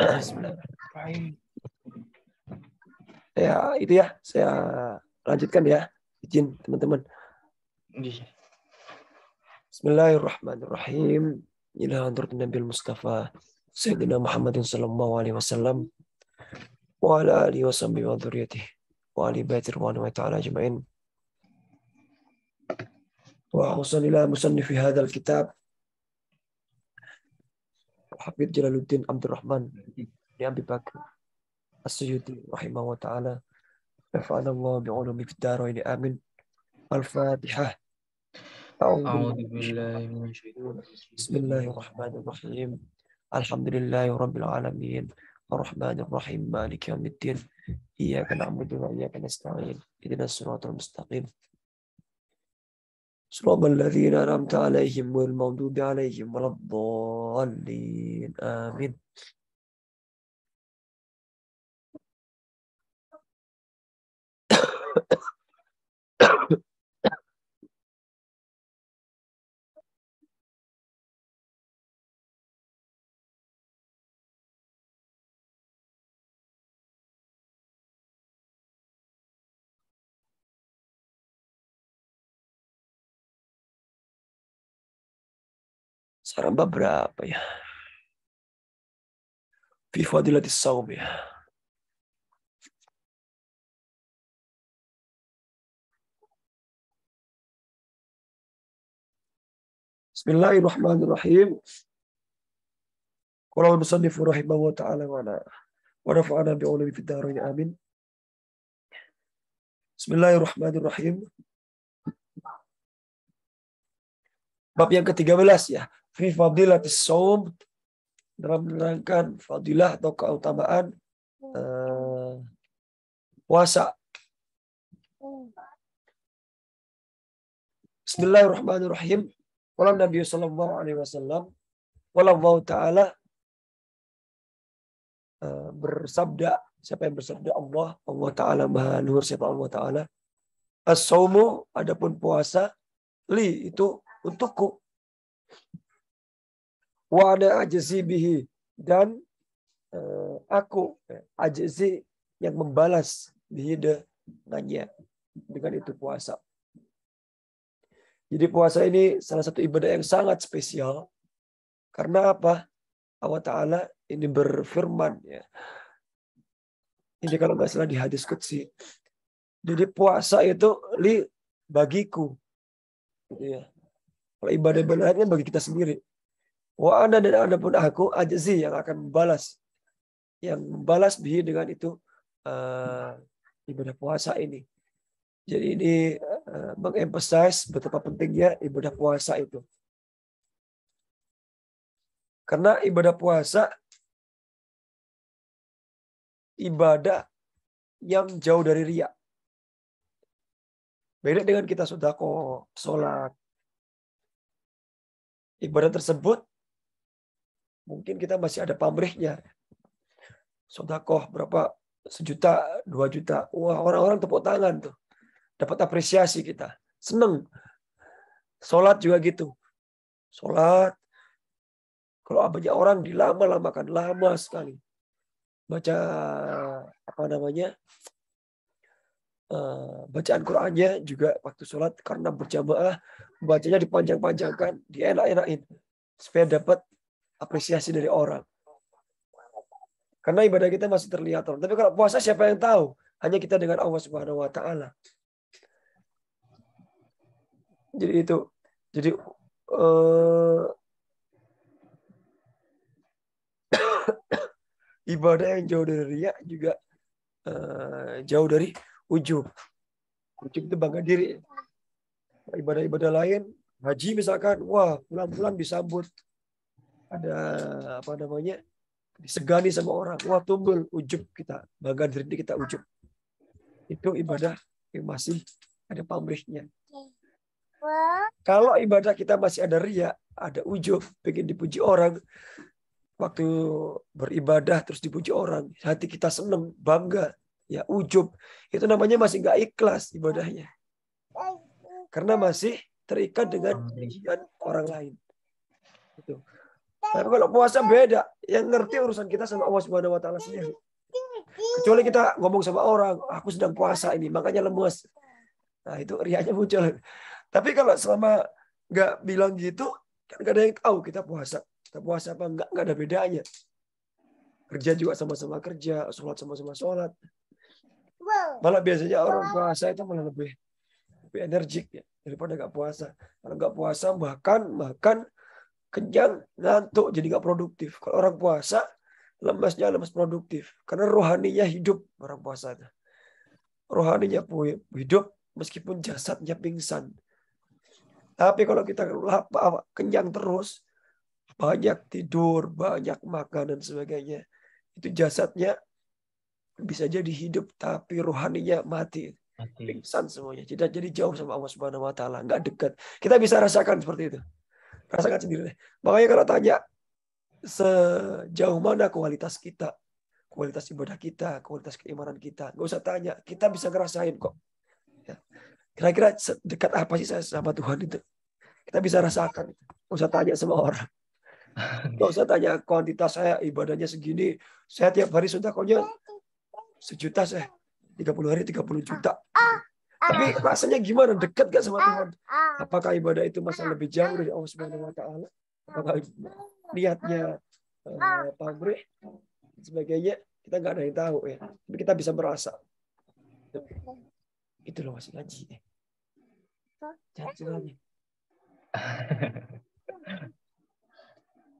Bismillahirrahmanirrahim. Ya, itu ya. Saya lanjutkan ya. Izin teman-teman. Bismillahirrahmanirrahim. Ila hadratin Nabi Mustafa Sayyidina Muhammadin sallallahu alaihi wasallam wa ala alihi wa sahbihi wa dzurriyyatihi wa ali baiti ridwanu ta'ala ajma'in. Wa usalli musannif fi hadzal kitab Hafidz Jalaluddin Abdurrahman bin Abi Bakr As-Suyuti rahimahullah ta'ala. Nafa'ana Allah bi'ulumi fid dharain amin. Al-Fatihah. أعوذ بالله من الشيطان الرجيم. بسم الله الرحمن الرحيم. الحمد لله رب العالمين الرحمن الرحيم مالك يوم الدين إياك نعبد وإياك نستعين اهدنا الصراط المستقيم صراط الذين أنعمت عليهم غير المغضوب عليهم ولا الضالين آمين. Sekarang bab berapa ya? Fi fadilatis saum ya. Bismillahirrahmanirrahim. Qala al-musannif rahimahullah ta'ala wa nafa'ana bi'ulumi fid dharain amin. Bismillahirrahmanirrahim. Bab yang ke-13 ya. Fi fadilatis saum, dalam menerangkan fadilah atau keutamaan puasa. Bismillahirrahmanirrahim. Qala Nabi sallallahu alaihi wasallam, wallahu ta'ala bersabda, siapa yang bersabda? Allah Ta'ala Maha Luhur, siapa Allah Ta'ala. As-saumu, adapun puasa, li itu untukku. Wa ana ajzi bihi, dan aku ajzi yang membalas bihi dengannya, dengan itu puasa. Jadi puasa ini salah satu ibadah yang sangat spesial. Karena apa? Allah Ta'ala ini berfirman ya. Ini kalau nggak salah di hadis qudsi. Jadi puasa itu li bagiku. Gitu ya. Kalau ibadah-ibadah lainnya bagi kita sendiri. Wa ana, dan ada pun aku ajzi yang akan membalas. Yang membalas bihi dengan itu ibadah puasa ini. Jadi ini mengemphasize betapa pentingnya ibadah puasa itu. Karena ibadah puasa ibadah yang jauh dari riya. Beda dengan kita sedekah, sholat. Ibadah tersebut mungkin kita masih ada pamrihnya. Sedekah berapa? 1 juta, 2 juta. Wah, orang-orang tepuk tangan tuh. Dapat apresiasi kita. Seneng. Sholat juga gitu. Sholat. Kalau banyak orang dilama-lamakan, lama sekali. Baca bacaan Qur'annya juga waktu sholat karena berjamaah, bacanya dipanjang-panjangkan, dienak-enakin supaya dapat apresiasi dari orang. Karena ibadah kita masih terlihat orang. Tapi kalau puasa siapa yang tahu? Hanya kita dengan Allah Subhanahu wa taala. Jadi itu. Jadi ibadah yang jauh dari riya juga jauh dari ujub. Ujub itu bangga diri. Ibadah-ibadah lain, haji misalkan, wah bulan-bulan disambut, ada disegani sama orang, wah tumbul ujub kita, bangga diri kita ujub. Itu ibadah yang masih ada pamrihnya. Kalau ibadah kita masih ada riya, ada ujub, pengen dipuji orang, waktu beribadah terus dipuji orang, hati kita seneng, bangga, ya ujub, itu namanya masih nggak ikhlas ibadahnya, karena masih terikat dengan pujian orang lain. Itu. Tapi kalau puasa beda. Yang ngerti urusan kita sama Allah Subhanahu wa taala sendiri. Kecuali kita ngomong sama orang, aku sedang puasa ini, makanya lemes. Nah, itu riaknya muncul. Tapi kalau selama nggak bilang gitu, kan nggak ada yang tahu kita puasa. Kita puasa apa nggak ada bedanya. Kerja juga sama-sama kerja, sholat sama-sama sholat. Malah biasanya orang puasa itu malah lebih energik ya daripada nggak puasa. Kalau nggak puasa makan kenyang, ngantuk, jadi nggak produktif. Kalau orang puasa lemasnya lemas produktif karena rohaninya hidup orang puasa. Rohaninya hidup meskipun jasadnya pingsan. Tapi kalau kita kenyang terus, banyak tidur, banyak makan dan sebagainya, itu jasadnya bisa jadi hidup tapi rohaninya mati. Pingsan semuanya. Jadi jauh sama Allah Subhanahu wa taala, nggak dekat. Kita bisa rasakan seperti itu. Rasakan sendiri deh. Makanya kalau tanya sejauh mana kualitas kita, kualitas ibadah kita, kualitas keimanan kita, nggak usah tanya. Kita bisa ngerasain kok. Ya. Kira-kira dekat apa sih saya sama Tuhan itu? Kita bisa rasakan. Nggak usah tanya sama orang. Nggak usah tanya kuantitas saya, ibadahnya segini. Saya tiap hari sedekahnya 1 juta saya. 30 hari 30 juta. Tapi rasanya gimana? Dekat gak sama Tuhan? Apakah ibadah itu masih lebih jauh dari Allah Subhanahu wa taala? Apakah niatnya pamrih sebagainya? Kita nggak ada yang tahu ya. Tapi kita bisa merasa. Itu loh masih ngaji. Jangan lagi.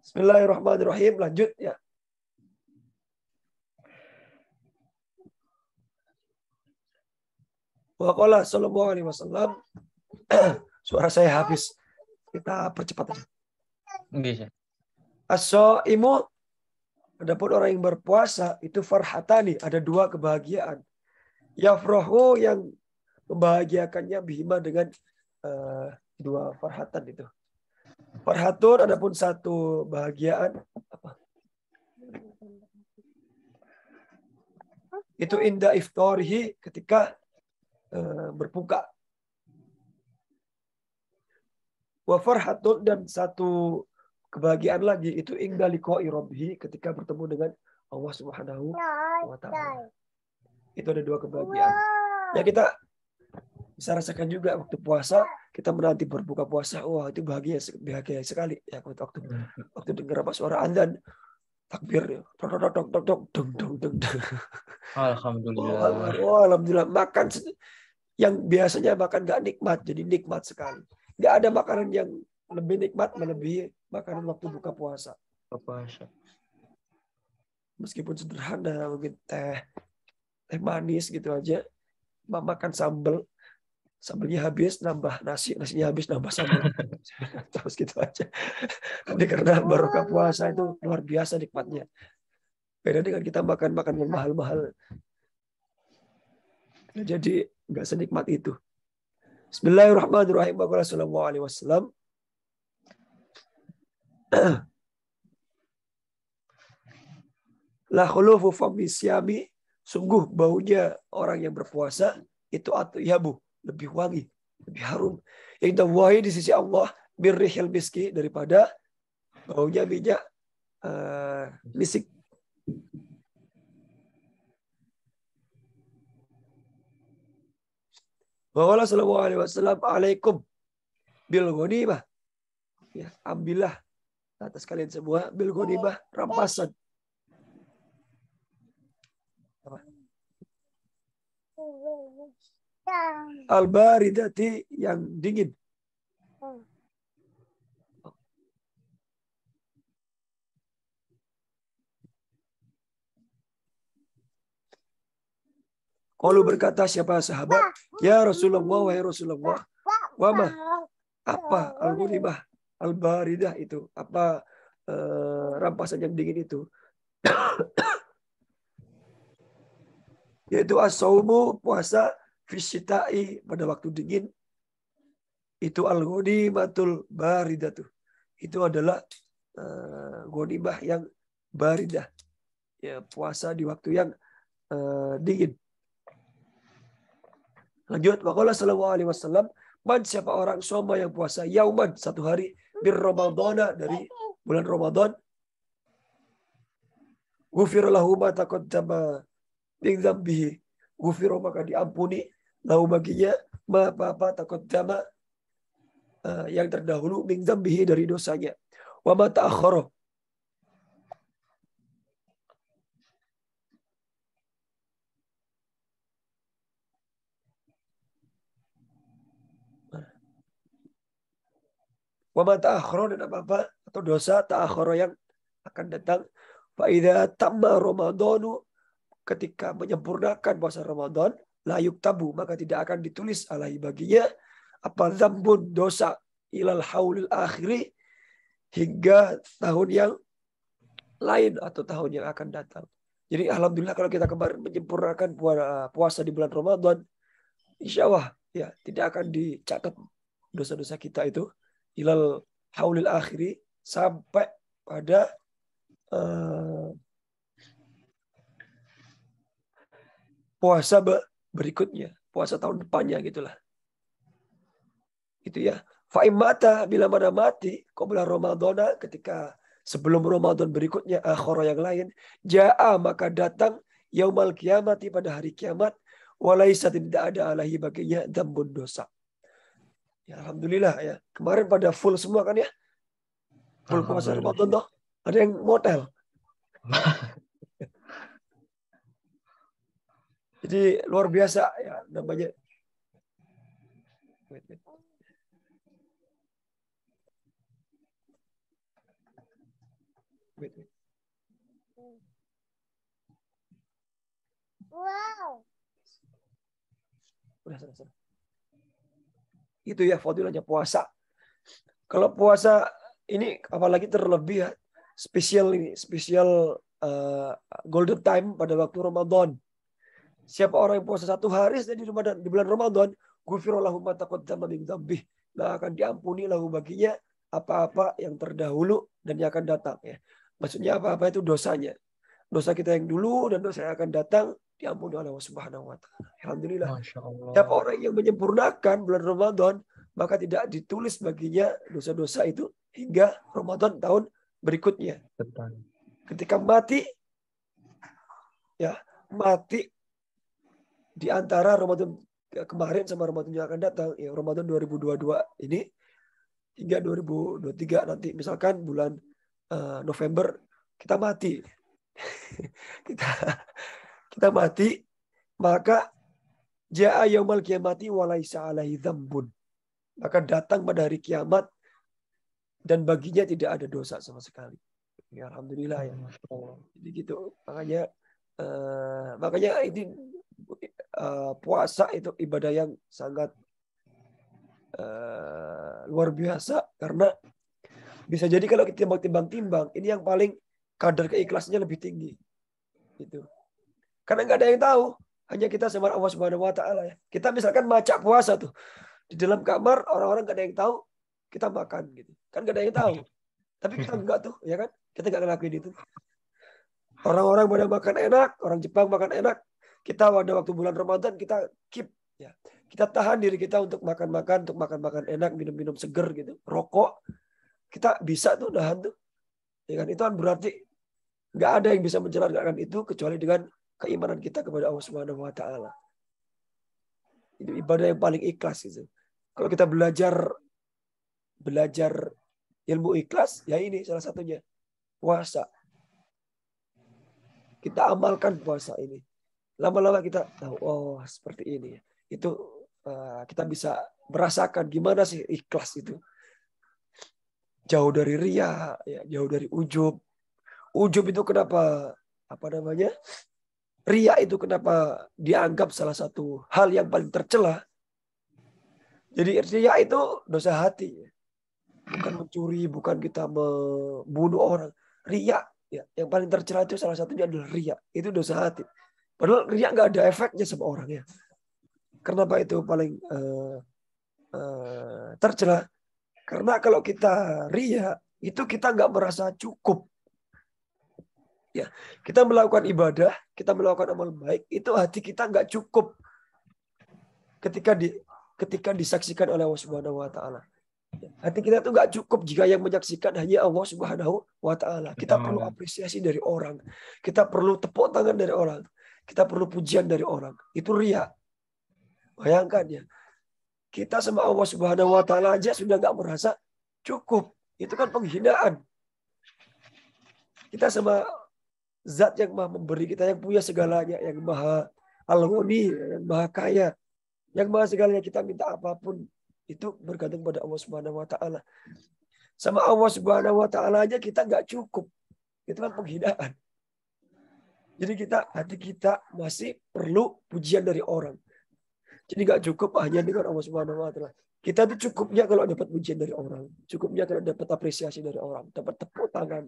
Bismillahirrahmanirrahim. Lanjut ya. Waqala sallallahu alaihi wasallam. Suara saya habis. Kita percepat aja. Bisa. As-shaimu, adapun orang yang berpuasa itu farhatani, ada 2 kebahagiaan. Yafrahu, yang membahagiakannya bihima dengan 2 farhatan itu. Farhatun, adapun 1 bahagiaan apa? Itu inda iftarihi, ketika berbuka. Wa farhatun, dan 1 kebahagiaan lagi itu inda liqa'i rabbih, ketika bertemu dengan Allah Subhanahu wa taala. Itu ada 2 kebahagiaan. Ya kita bisa rasakan juga waktu puasa, kita menanti berbuka puasa. Wah, itu bahagia sekali ya waktu dengar apa suara azan, takbir, Alhamdulillah. Alhamdulillah. Makan yang biasanya makan nggak nikmat, jadi nikmat sekali. Nggak ada makanan yang lebih nikmat melebihi makanan waktu buka puasa. Meskipun sederhana, mungkin teh manis gitu aja, makan sambelnya habis, nambah nasinya habis, nambah sambal. Terus gitu aja. Tapi karena barokah puasa itu luar biasa nikmatnya. Beda dengan kita makan yang mahal-mahal. Jadi nggak senikmat itu. Bismillahirrahmanirrahim. Sallallahu alaihi wasallam. La khulufu fami syami, sungguh baunya orang yang berpuasa itu atyabu, lebih wangi, lebih harum. Inda wahi, di sisi Allah, birrihil miski, daripada baunya minyak misik. Wa sallallahu alaihi wasallam, alaikum bil ghanimah. Ya, ambillah atas kalian semua bil ghanimah, rampasan. Al-baridati, yang dingin. Kalau berkata siapa sahabat, ya Rasulullah, wahai Rasulullah, wama, apa al-ghanimah, al-baridah itu, apa rampasan yang dingin itu? Yaitu as-saumu, puasa, fisyita'i, pada waktu dingin. Itu al-ghanimatul baridatu. Itu adalah ghanimah yang baridah. Ya, puasa di waktu yang dingin. Lanjut, waqala sallallahu alaihi wasallam, man, siapa orang soma yang puasa yauman, 1 hari, bir ramadhana, dari bulan Ramadan, ghufira lahu ma taqaddama min dzambihi. Ghufira, maka diampuni, lahu baginya ma apa taqaddama yang terdahulu, min dzambihi dari dosanya. Wa ma ta'akhkhara, dan apa-apa atau dosa ta'akhkhara yang akan datang. Fa idza tamma ramadhanu, ketika menyempurnakan puasa Ramadan, la yuktabu, maka tidak akan ditulis alaihi baginya apa dzambun, dosa, ilal haulil akhiri, hingga tahun yang lain atau tahun yang akan datang. Jadi alhamdulillah kalau kita kemarin menyempurnakan puasa di bulan Ramadan, insya Allah ya tidak akan dicatat dosa-dosa kita itu ilal haulil akhiri, sampai pada puasa berikutnya, puasa tahun depannya gitulah. Itu ya. Fa'im mata, bila mana mati qabla Ramadana, ketika sebelum Ramadan berikutnya, akhara yang lain, ja'a, maka datang yaumal kiamati, pada hari kiamat, walaisa, tidak ada alaihi baginya dzambun, dosa. Ya alhamdulillah ya. Kemarin pada full semua kan ya. Full puasa Ramadan toh. Ada yang motel. Jadi luar biasa ya namanya. Wait. Wow. Udah selesai. Itu ya fadilahnya puasa. Kalau puasa ini apalagi terlebih ya, spesial golden time pada waktu Ramadan. Siapa orang yang puasa 1 hari saja di bulan Ramadan, ghufira lahu ma taqaddama min dzambih, nah akan diampuni lahu baginya apa-apa yang terdahulu dan yang akan datang ya. Maksudnya apa-apa itu dosanya. Dosa kita yang dulu dan dosa yang akan datang diampuni oleh Allah Subhanahu wa taala. Alhamdulillah. Siapa orang yang menyempurnakan bulan Ramadan, maka tidak ditulis baginya dosa-dosa itu hingga Ramadan tahun berikutnya. Ketika mati ya, mati di antara Ramadan kemarin sama Ramadan yang akan datang, ya Ramadan 2022 ini hingga 2023 nanti, misalkan bulan November kita mati. kita mati, maka jaa yaumal kiamati walaisa alaihi dzambun, maka datang pada hari kiamat dan baginya tidak ada dosa sama sekali. Ya alhamdulillah ya. Jadi gitu, makanya ini puasa itu ibadah yang sangat luar biasa, karena bisa jadi kalau kita timbang-timbang, ini yang paling kadar keikhlasannya lebih tinggi. Gitu. Karena nggak ada yang tahu, hanya kita sama Allah Subhanahu wa taala ya. Kita misalkan macak puasa tuh di dalam kamar, orang-orang nggak ada yang tahu kita makan gitu. Kan nggak ada yang tahu. Tapi kita enggak tuh, ya kan? Kita nggak ngelakuin itu. Orang-orang pada makan enak, orang Jepang makan enak. Kita pada waktu bulan Ramadan kita keep ya. Kita tahan diri kita untuk makan-makan enak, minum-minum seger gitu, rokok. Kita bisa tuh nahan tuh. Ya kan? Itu kan berarti nggak ada yang bisa menjalankan itu kecuali dengan keimanan kita kepada Allah Subhanahu wa taala. Itu ibadah yang paling ikhlas itu. Kalau kita belajar ilmu ikhlas, ya ini salah satunya. Puasa. Kita amalkan puasa ini. Lama-lama kita tahu, oh seperti ini. Itu kita bisa merasakan gimana sih ikhlas itu. Jauh dari riya, ya, jauh dari ujub. Ujub itu kenapa, riya itu kenapa dianggap salah satu hal yang paling tercela. Jadi riya itu dosa hati. Bukan mencuri, bukan kita membunuh orang. Riya, ya, yang paling tercela itu salah satunya adalah riya. Itu dosa hati. Padahal riya nggak ada efeknya sama orang ya. Kenapa itu paling tercela? Karena kalau kita riya, itu kita nggak merasa cukup. Ya, kita melakukan ibadah, kita melakukan amal baik, itu hati kita nggak cukup ketika disaksikan oleh Allah Subhanahu wa taala. Hati kita tuh nggak cukup jika yang menyaksikan hanya Allah Subhanahu wa Ta'ala. Kita perlu Betul. apresiasi dari orang. Kita perlu tepuk tangan dari orang. Kita perlu pujian dari orang. Itu ria. Bayangkan ya. Kita sama Allah Subhanahu wa Ta'ala aja sudah nggak merasa cukup. Itu kan penghinaan. Kita sama Zat yang maha memberi, kita yang punya segalanya, yang maha al-ghani, yang maha kaya, yang maha segalanya, kita minta apapun itu bergantung pada Allah Subhanahu wa Ta'ala. Sama Allah Subhanahu wa Ta'ala aja kita nggak cukup. Itu kan penghinaan. Jadi hati kita masih perlu pujian dari orang. Jadi nggak cukup hanya dengan Allah Subhanahu wa Ta'ala. Kita tuh cukupnya kalau dapat pujian dari orang, cukupnya kalau dapat apresiasi dari orang, dapat tepuk tangan.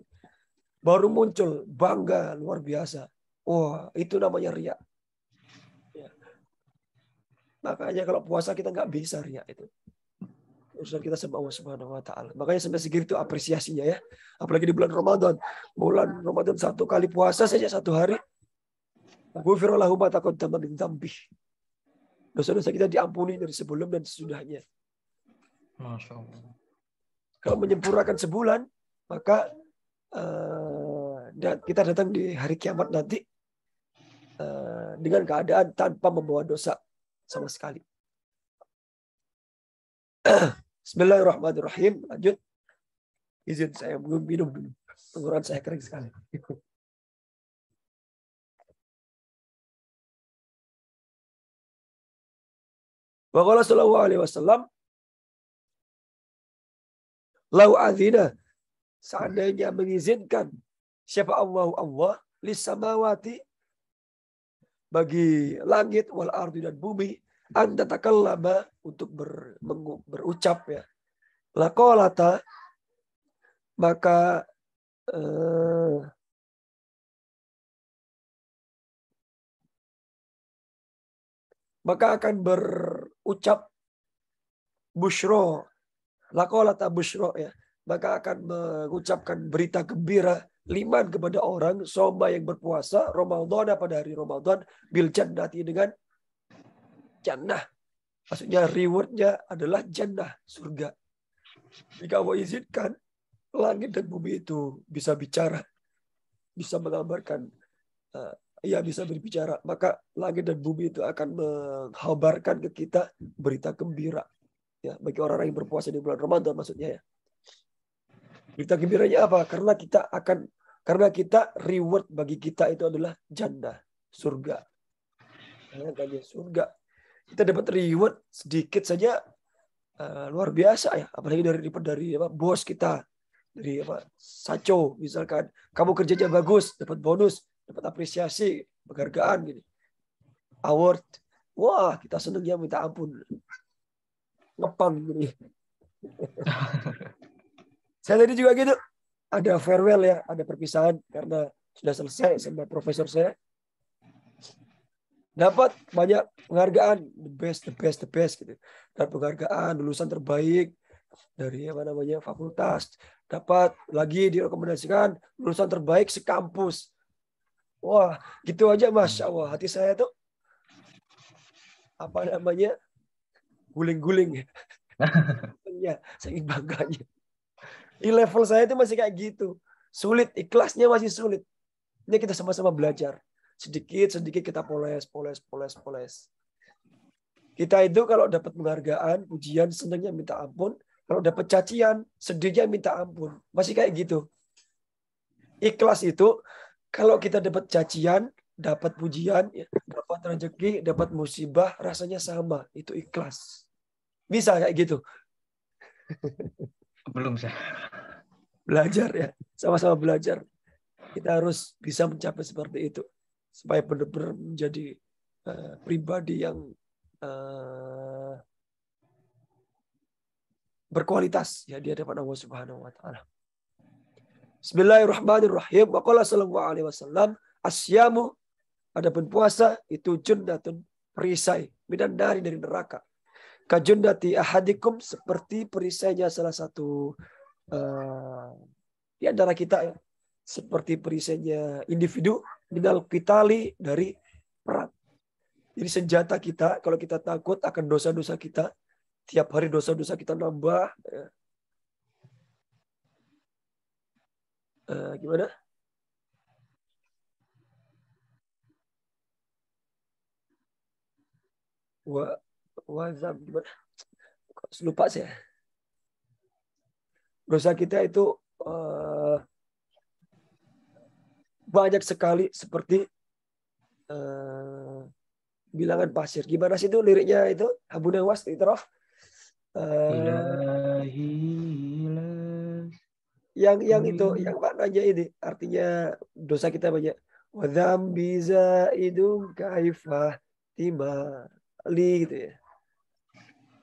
Baru muncul bangga luar biasa. Wah, itu namanya riya. Ya. Makanya kalau puasa kita nggak bisa riya itu. Urusan kita sama Allah Subhanahu wa Ta'ala. Makanya sampai segitu apresiasinya ya. Apalagi di bulan Ramadan. Bulan Ramadan 1 kali puasa saja 1 hari. Ghufira lahu ma taqaddama min dzambi. Dosa-dosa kita diampuni dari sebelum dan sesudahnya. Masya Allah. Kalau menyempurnakan sebulan, maka dan kita datang di hari kiamat nanti dengan keadaan tanpa membawa dosa sama sekali. Bismillahirrahmanirrahim. Lanjut. Izin saya minum dulu. Tenggorokan saya kering sekali. Wa qala sallallahu alaihi wasallam, lau adzina, seandainya mengizinkan siapa Allah lis samawati, bagi langit wal ardi dan bumi, anta takallama, untuk berucap ya. Laqalata, maka akan berucap busyro. Laqalata busyro ya. Maka akan mengucapkan berita gembira liman kepada orang soma yang berpuasa Ramadan pada hari Ramadan bil jannati, dengan jannah. Maksudnya rewardnya adalah jannah, surga. Jika Allah izinkan langit dan bumi itu bisa bicara, bisa mengabarkan, bisa berbicara, maka langit dan bumi itu akan menghabarkan ke kita berita gembira ya, bagi orang-orang yang berpuasa di bulan Ramadan maksudnya ya. Berita gembiranya apa? Karena kita reward bagi kita itu adalah jannah, surga. Surga. Kita dapat reward sedikit saja luar biasa ya, apalagi dari bos kita, dari saco misalkan, kamu kerjanya bagus, dapat bonus, dapat apresiasi, penghargaan gini, award, wah kita senangnya minta ampun, ngepang gini. Saya tadi juga gitu, ada farewell ya, ada perpisahan karena sudah selesai sama profesor saya. Dapat banyak penghargaan, the best gitu. Dan penghargaan lulusan terbaik dari fakultas. Dapat lagi direkomendasikan lulusan terbaik sekampus. Wah, gitu aja Masya Allah. Hati saya tuh guling-guling. Ya, saking bangganya. Di level saya itu masih kayak gitu. Sulit, ikhlasnya masih sulit. Ini kita sama-sama belajar. Sedikit-sedikit kita poles. Kita itu kalau dapat penghargaan, pujian, senangnya minta ampun. Kalau dapat cacian, sedihnya minta ampun. Masih kayak gitu. Ikhlas itu, kalau kita dapat cacian, dapat pujian, dapat rezeki, dapat musibah, rasanya sama. Itu ikhlas. Bisa kayak gitu. Belum sih. Belajar ya, sama-sama belajar. Kita harus bisa mencapai seperti itu supaya benar-benar menjadi pribadi yang berkualitas ya di hadapan Allah Subhanahu wa Ta'ala. Bismillahirrahmanirrahim. Wa qala sallallahu alaihi wasallam, asyamu, adapun puasa itu junnatun, perisai minan dari neraka. Kajunnati ahadikum, seperti perisainya salah satu di antara kita ya, seperti perisainya individu minal qitali, dari perang. Jadi senjata kita kalau kita takut akan dosa-dosa kita, Tiap hari dosa-dosa kita nambah. Ya. Gimana? Wazam gimana? Lupa saya. Dosa kita itu banyak sekali seperti bilangan pasir. Gimana sih itu liriknya itu? Abu Nawas Itrof. Yang itu, yang maknanya ini, artinya dosa kita banyak. Wadhambi zaidun kaifah timali gitu ya.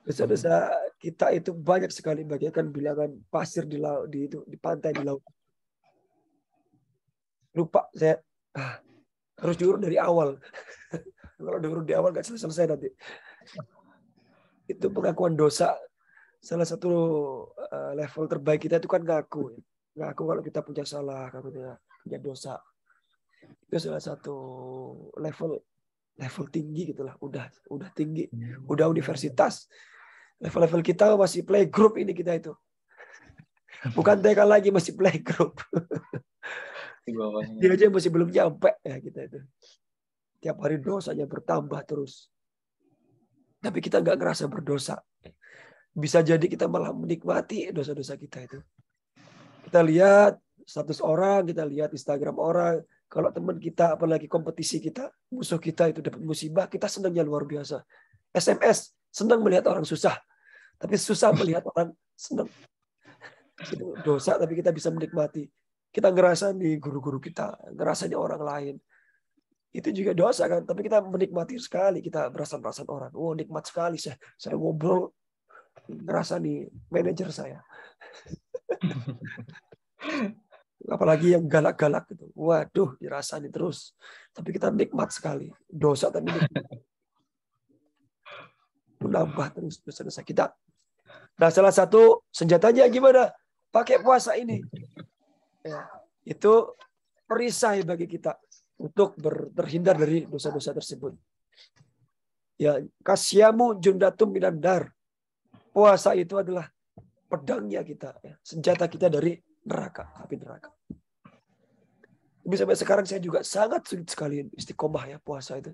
Dosa-dosa kita itu banyak sekali, bagaikan bilangan pasir di laut, di pantai, di laut. Lupa saya, harus diurut dari awal. Kalau diurut di awal nggak selesai nanti. Itu pengakuan dosa. Salah satu level terbaik kita itu kan ngaku. Ngaku kalau kita punya salah, kalau kita punya dosa. Itu salah satu level tinggi gitulah. Udah tinggi, udah universitas. Level-level kita masih playgroup ini kita itu. Bukan TK lagi, masih playgroup. Dia aja masih belum nyampe ya kita itu. Tiap hari dosanya bertambah terus. Tapi kita nggak ngerasa berdosa. Bisa jadi kita malah menikmati dosa-dosa kita itu. Kita lihat status orang, kita lihat Instagram orang. Kalau teman kita, apalagi kompetisi kita, musuh kita itu dapat musibah, kita senangnya luar biasa. SMS, senang melihat orang susah. Tapi susah melihat orang senang. Itu dosa, tapi kita bisa menikmati. Kita ngerasa nih guru-guru kita, ngerasa nih orang lain. Itu juga dosa kan, tapi kita menikmati sekali. Kita perasaan-perasaan orang. Oh, nikmat sekali saya ngobrol, ngerasa nih manajer saya. Apalagi yang galak-galak gitu. Waduh, dirasani terus. Tapi kita nikmat sekali. Dosa tapi nikmat. Menambah terus dosa-dosa kita. Nah, salah satu senjatanya gimana? Pakai puasa ini. Ya, itu perisai bagi kita untuk terhindar dari dosa-dosa tersebut. Ya, kasyamu jundatum minandar. Puasa itu adalah pedangnya kita, ya, senjata kita dari neraka, api neraka. Tapi sampai sekarang saya juga sangat sulit sekali istiqomah ya puasa itu.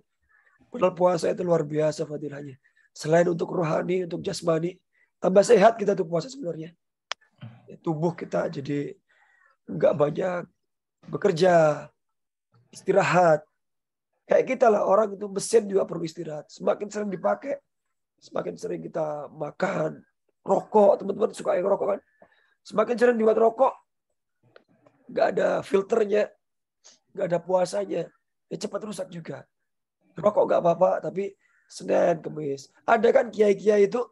Padahal puasa itu luar biasa fadilahnya. Selain untuk rohani, untuk jasmani, tambah sehat kita tuh puasa sebenarnya. Ya, tubuh kita jadi nggak banyak bekerja, istirahat. Kayak kita lah, orang itu mesin juga perlu istirahat. Semakin sering dipakai, semakin sering kita makan, rokok, teman-teman suka yang rokok kan. Semakin sering dibuat rokok, nggak ada filternya, nggak ada puasanya, ya cepat rusak juga. Rokok nggak apa-apa, tapi Senin, Kemis. Ada kan kiai-kiai itu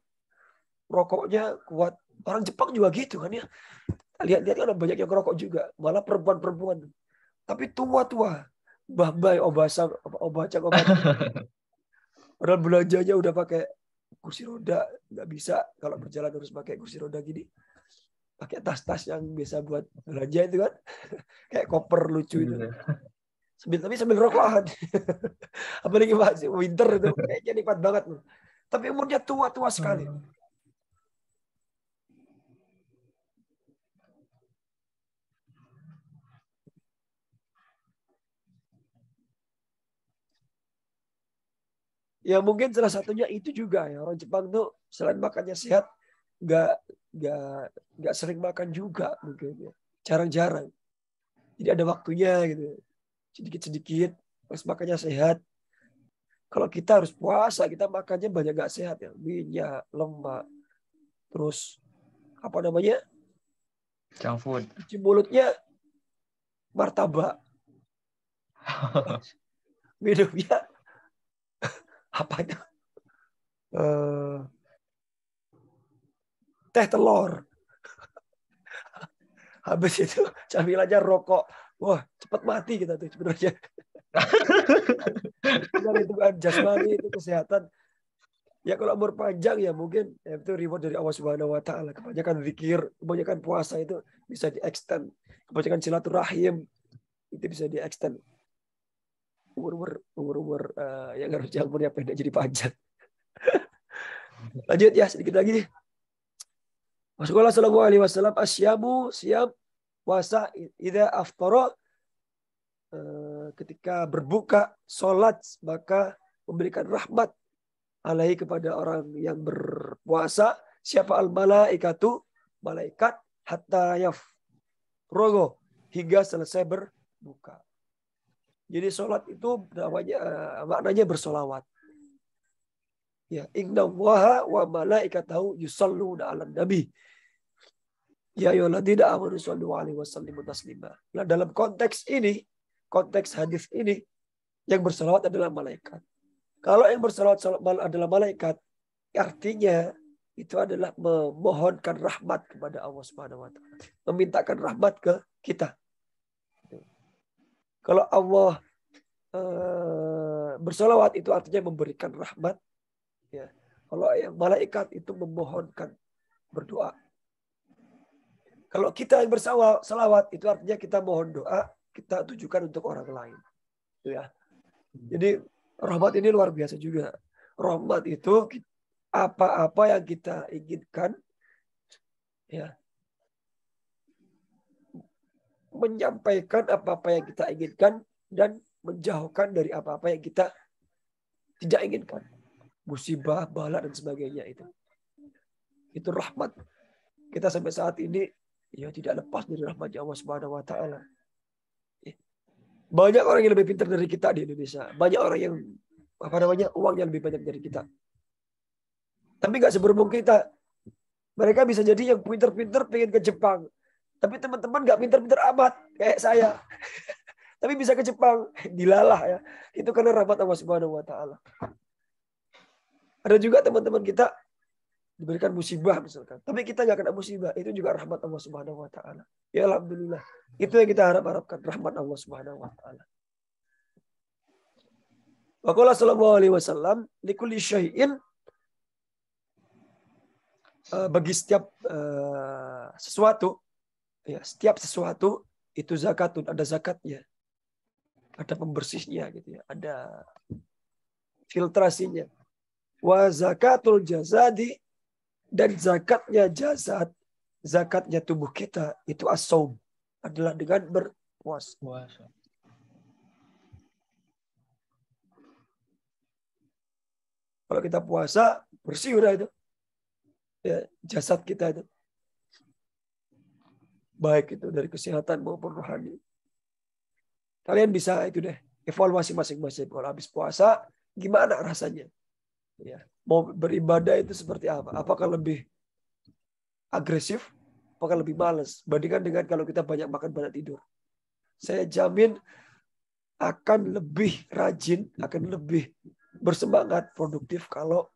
rokoknya kuat. Orang Jepang juga gitu kan ya. Lihat-lihat kan banyak yang rokok juga. Malah perempuan-perempuan. Tapi tua-tua. Mbah-mbah, obacang. Padahal belanjanya udah pakai kursi roda. Nggak bisa kalau berjalan harus pakai kursi roda gini. Pakai tas-tas yang biasa buat belanja itu kan. Kayak koper lucu itu. Tapi sambil rokokan. Apalagi masih winter itu kayaknya nikmat banget. Tapi umurnya tua-tua sekali. Ya mungkin salah satunya itu juga ya, orang Jepang tuh selain makannya sehat, nggak nggak nggak sering makan juga mungkin ya. Jarang-jarang. Jadi ada waktunya gitu. Sedikit-sedikit pas makannya sehat. Kalau kita harus puasa, kita makannya banyak nggak sehat ya. Minyak, lemak, terus apa namanya? Junk food. Cuci mulutnya martabak. Minumnya apa itu? Teh telur. Habis itu camilannya rokok. Wah, cepat mati kita tuh sebenarnya. Itu kan jasmani, itu kesehatan. Ya kalau umur panjang ya mungkin ya itu reward dari Allah Subhanahu wa taala. Kebanyakan zikir, kebanyakan puasa itu bisa di-extend. Kebanyakan silaturahim itu bisa di-extend. Umur yang harusnya umurnya pendek jadi panjang. Lanjut ya sedikit lagi. Rasulullah Shallallahu Alaihi Wasallam asyamu siam puasa ida aftara ketika berbuka sholat maka memberikan rahmat alaihi kepada orang yang berpuasa siapa al malaikatu malaikat hatta yafrogo hingga selesai berbuka. Jadi sholat itu maknanya bersolawat. Ya, inna Allaha wa malaikatahu yusalluna 'alan nabi. Ya ayyuhalladzina amanu shallu 'alaihi wasallimu taslima. Nah, dalam konteks ini, konteks hadis ini yang bersolawat adalah malaikat. Kalau yang bersolawat adalah malaikat, artinya itu adalah memohonkan rahmat kepada Allah Subhanahu wa taala, memintakan rahmat ke kita. Kalau Allah bersolawat itu artinya memberikan rahmat. Ya. Kalau yang malaikat itu memohonkan berdoa. Kalau kita yang bersalawat itu artinya kita mohon doa, kita tujukan untuk orang lain. Itu ya. Jadi rahmat ini luar biasa juga. Rahmat itu apa-apa yang kita inginkan, ya, menyampaikan apa-apa yang kita inginkan dan menjauhkan dari apa-apa yang kita tidak inginkan. Musibah, bala dan sebagainya itu. Itu rahmat. Kita sampai saat ini ya tidak lepas dari rahmat Allah Subhanahu wa taala. Banyak orang yang lebih pintar dari kita di Indonesia. Banyak orang yang uangnya lebih banyak dari kita. Tapi nggak seberuntung kita. Mereka bisa jadi yang pintar-pintar pengen ke Jepang. Tapi teman-teman nggak pintar-pintar amat kayak saya. Tapi bisa ke Jepang, dilalah ya. Itu karena rahmat Allah Subhanahu wa taala. Ada juga teman-teman kita diberikan musibah misalkan. Tapi kita nggak kena musibah. Itu juga rahmat Allah Subhanahu wa taala. Ya alhamdulillah. Itu yang kita harapkan, rahmat Allah Subhanahu wa taala. Wa qala sallallahu alaihi wasallam likulli syai'in, bagi setiap sesuatu, ya, setiap sesuatu itu zakatun, ada zakatnya. Ada pembersihnya gitu ya, ada filtrasinya. Wa zakatul jasadi, dan zakatnya jasad, zakatnya tubuh kita itu as-shaum, adalah dengan berpuasa. Kalau kita puasa, bersih udah itu. Ya, jasad kita itu. Baik itu dari kesehatan maupun rohani. Kalian bisa itu deh, evaluasi masing-masing. Kalau habis puasa, gimana rasanya? Ya, mau beribadah itu seperti apa? Apakah lebih agresif? Apakah lebih malas? Bandingkan dengan kalau kita banyak makan, banyak tidur. Saya jamin akan lebih rajin, akan lebih bersemangat, produktif kalau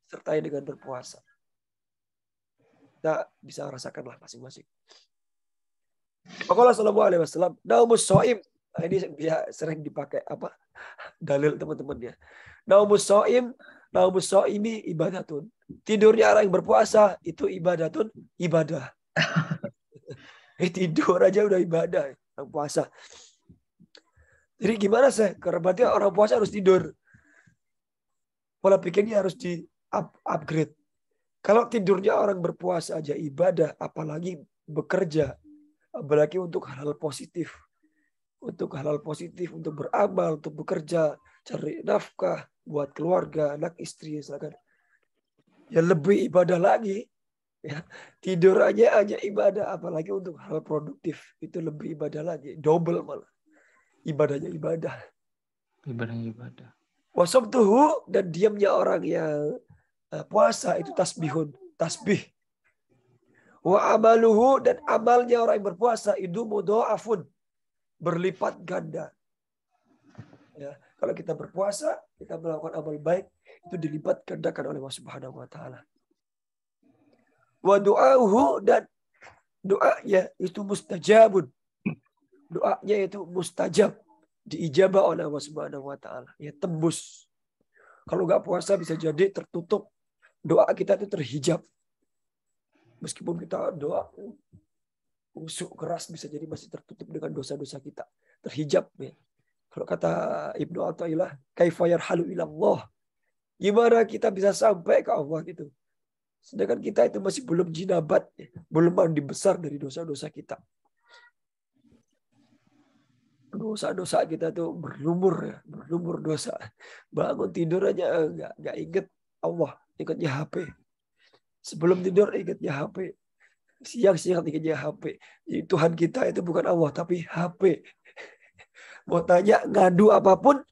sertai dengan berpuasa. Kita bisa rasakanlah masing-masing. Qala sallallahu alaihi wasallam, naumus shaim. Nah, ini sering dipakai apa? Dalil teman-temannya. Naumus shaimi ibadatun. Tidurnya orang yang berpuasa itu ibadatun, ibadah. Tidur aja udah ibadah, orang puasa. Jadi gimana sih? Karena berarti orang puasa harus tidur. Pola pikirnya harus di-upgrade. Kalau tidurnya orang berpuasa aja ibadah, apalagi bekerja, apalagi untuk hal-hal positif. Untuk hal-hal positif, untuk beramal, untuk bekerja, cari nafkah, buat keluarga, anak istri, misalkan. Ya lebih ibadah lagi. Ya, tidur aja ibadah, apalagi untuk hal produktif. Itu lebih ibadah lagi. Double malah. Ibadahnya ibadah. Ibadahnya ibadah. Wasabtuhu, dan diamnya orang yang puasa itu tasbihun. Tasbih. Wa amaluhu, dan amalnya orang yang berpuasa itu mudha'afun, berlipat ganda. Ya, kalau kita berpuasa, kita melakukan amal baik, itu dilipat gandakan oleh Allah Subhanahu wa taala. Wa du'auhu, dan doanya itu mustajabun. Doanya itu mustajab, diijabah oleh Allah Subhanahu wa taala. Ya, tembus. Kalau nggak puasa bisa jadi tertutup. Doa kita itu terhijab. Meskipun kita doa usuk keras, bisa jadi masih tertutup dengan dosa-dosa kita. Terhijab. Ya. Kalau kata Ibnu Athaillah, kaifa yarhalu ilallah. Gimana kita bisa sampai ke Allah gitu? Sedangkan kita itu masih belum jinabat, belum mandi besar dari dosa-dosa kita. Dosa-dosa kita tuh berlumur ya, berlumur dosa. Bangun tidur aja nggak inget Allah, ingetnya HP. Sebelum tidur ingetnya HP. Siang-siang ingetnya HP. Jadi Tuhan kita itu bukan Allah, tapi HP. Mau tanya ngadu apapun,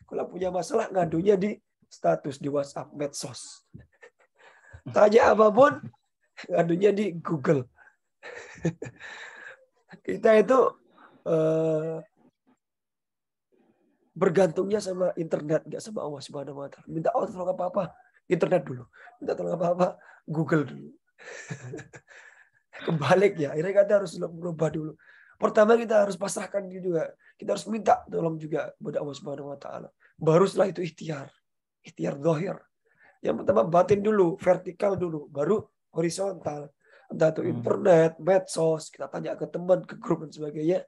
kalau punya masalah ngadunya di status di WhatsApp, medsos. Tanya apapun, ngadunya di Google. Kita itu bergantungnya sama internet, nggak sama Allah Subhanahu Wa Taala. Minta Allah tolong apa-apa, internet dulu. Minta tolong apa-apa, Google dulu. Kebalik ya, akhirnya kita harus berubah dulu. Pertama kita harus pasrahkan juga. Kita harus minta tolong juga kepada Allah Subhanahu Wa Taala. Baru setelah itu ikhtiar zahir. Yang pertama batin dulu, vertikal dulu, baru horizontal. Entah itu internet, medsos, kita tanya ke teman, ke grup dan sebagainya.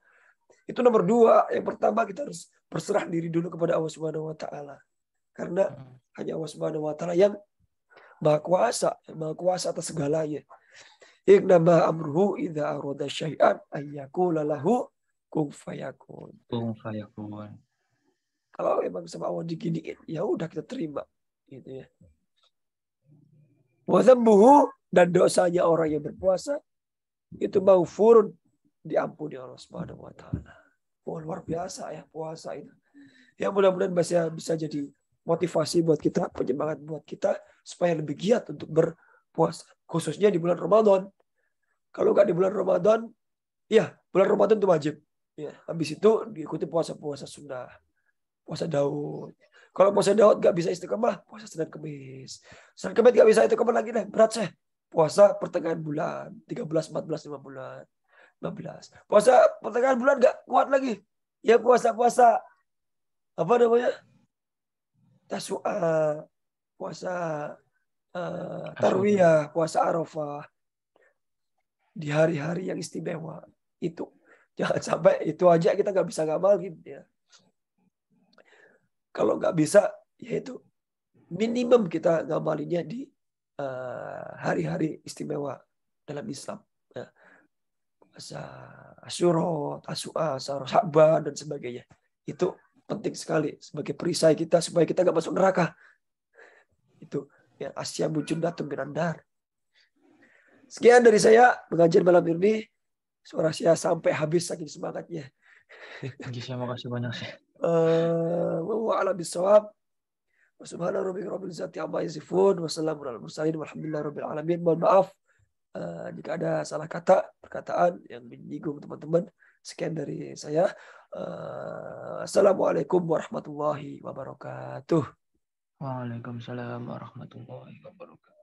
Itu nomor 2. Yang pertama kita harus berserah diri dulu kepada Allah Subhanahu Wa Taala. Karena hanya Allah Subhanahu Wa Taala yang maha kuasa atas segalanya. Innama amruhu idza arada syai'an ayyaqula lahu kun fayakun. Kun fayakun. Kalau emang sama Allah diginiin, ya udah kita terima, gitu ya. Wa dzambuhu, dan dosanya orang yang berpuasa itu maghfurun, diampuni Allah Subhanahu Wa Taala. Oh, luar biasa ya puasa itu. Ya mudah-mudahan bisa jadi motivasi buat kita, penyemangat buat kita supaya lebih giat untuk berpuasa, khususnya di bulan Ramadan. Kalau nggak di bulan Ramadan, ya bulan Ramadan itu wajib. Ya, habis itu diikuti puasa-puasa sunnah, puasa Daud. Kalau puasa Daud nggak bisa istiqomah, puasa Senin Kemis. Senin Kemis nggak bisa istiqomah lagi deh, berat saya. Puasa pertengahan bulan, 13, 14, 5 bulan, 15. Puasa pertengahan bulan nggak kuat lagi. Ya puasa-puasa apa namanya? Tasu'a, puasa Tarwiyah, puasa Arafah. Di hari-hari yang istimewa itu. Jangan sampai itu aja kita nggak bisa ngamal gitu ya. Kalau nggak bisa, yaitu minimum kita ngamalinnya di hari-hari istimewa dalam Islam. Ya. Puasa Asyura, Tasu'a, Sya'ban dan sebagainya. Itu penting sekali sebagai perisai kita supaya kita nggak masuk neraka. Itu ya, Asya Mujundatun Minandar. Sekian dari saya pengajian malam ini. Suara saya sampai habis saking semangatnya. Terima kasih banyak sih. Wa'ala bisawab. Wa subhana rabbika rabbil izzati amma yasifun. Wassalamu ala mursalin. Walhamdulillahi rabbil alamin. Mohon maaf jika ada salah kata, perkataan yang menyinggung teman-teman. Sekian dari saya. Assalamualaikum warahmatullahi wabarakatuh. Waalaikumsalam warahmatullahi wabarakatuh.